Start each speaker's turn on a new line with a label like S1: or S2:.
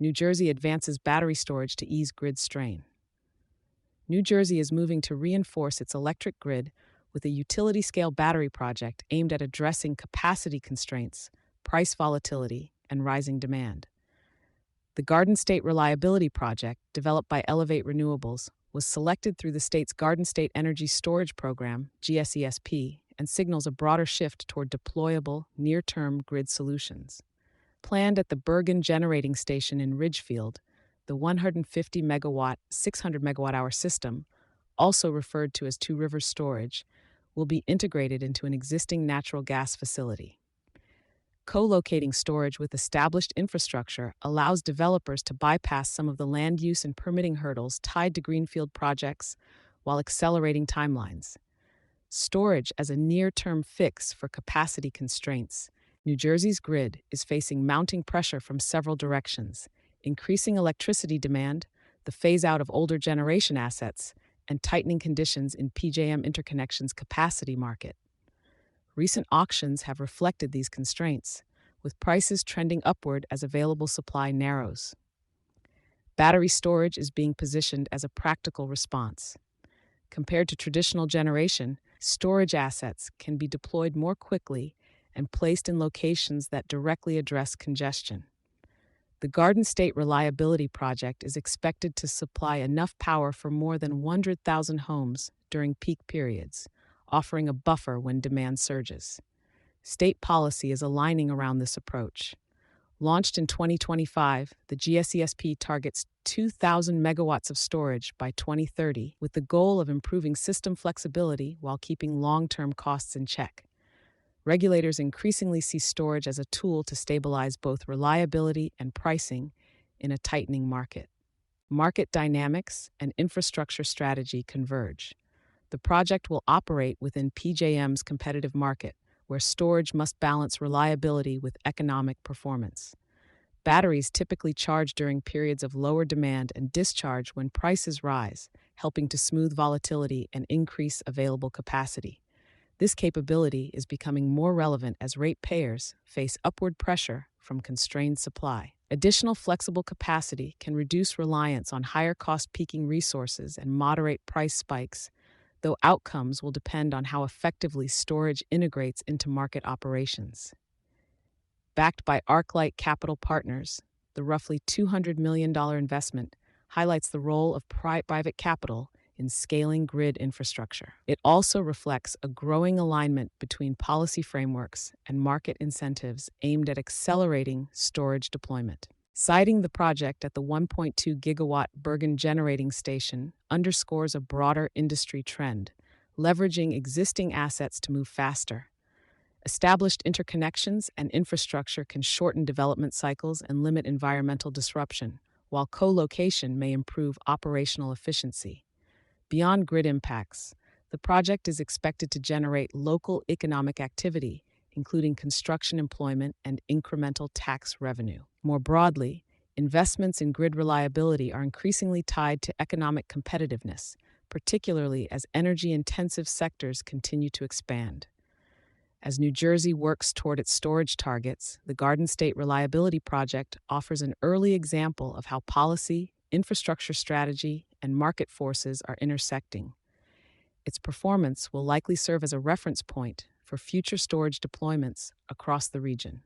S1: New Jersey advances battery storage to ease grid strain. New Jersey is moving to reinforce its electric grid with a utility-scale battery project aimed at addressing capacity constraints, price volatility, and rising demand. The Garden State Reliability Project, developed by Elevate Renewables, was selected through the state's Garden State Energy Storage Program, GSESP, and signals a broader shift toward deployable, near-term grid solutions. Planned at the Bergen Generating Station in Ridgefield, the 150-megawatt, 600-megawatt-hour system, also referred to as Two Rivers Storage, will be integrated into an existing natural gas facility. Co-locating storage with established infrastructure allows developers to bypass some of the land use and permitting hurdles tied to greenfield projects while accelerating timelines. Storage as a near-term fix for capacity constraints. New Jersey's grid is facing mounting pressure from several directions: increasing electricity demand, the phase-out of older generation assets, and tightening conditions in PJM Interconnection's capacity market. Recent auctions have reflected these constraints, with prices trending upward as available supply narrows. Battery storage is being positioned as a practical response. Compared to traditional generation, storage assets can be deployed more quickly and placed in locations that directly address congestion. The Garden State Reliability Project is expected to supply enough power for more than 100,000 homes during peak periods, offering a buffer when demand surges. State policy is aligning around this approach. Launched in 2025, the GSESP targets 2,000 megawatts of storage by 2030, with the goal of improving system flexibility while keeping long-term costs in check. Regulators increasingly see storage as a tool to stabilize both reliability and pricing in a tightening market. Market dynamics and infrastructure strategy converge. The project will operate within PJM's competitive market, where storage must balance reliability with economic performance. Batteries typically charge during periods of lower demand and discharge when prices rise, helping to smooth volatility and increase available capacity. This capability is becoming more relevant as ratepayers face upward pressure from constrained supply. Additional flexible capacity can reduce reliance on higher-cost peaking resources and moderate price spikes, though outcomes will depend on how effectively storage integrates into market operations. Backed by ArcLight Capital Partners, the roughly $200 million investment highlights the role of private capital in scaling grid infrastructure. It also reflects a growing alignment between policy frameworks and market incentives aimed at accelerating storage deployment. Citing the project at the 1.2 gigawatt Bergen Generating Station underscores a broader industry trend, leveraging existing assets to move faster. Established interconnections and infrastructure can shorten development cycles and limit environmental disruption, while co-location may improve operational efficiency. Beyond grid impacts, the project is expected to generate local economic activity, including construction employment and incremental tax revenue. More broadly, investments in grid reliability are increasingly tied to economic competitiveness, particularly as energy-intensive sectors continue to expand. As New Jersey works toward its storage targets, the Garden State Reliability Project offers an early example of how policy, infrastructure strategy, and market forces are intersecting. Its performance will likely serve as a reference point for future storage deployments across the region.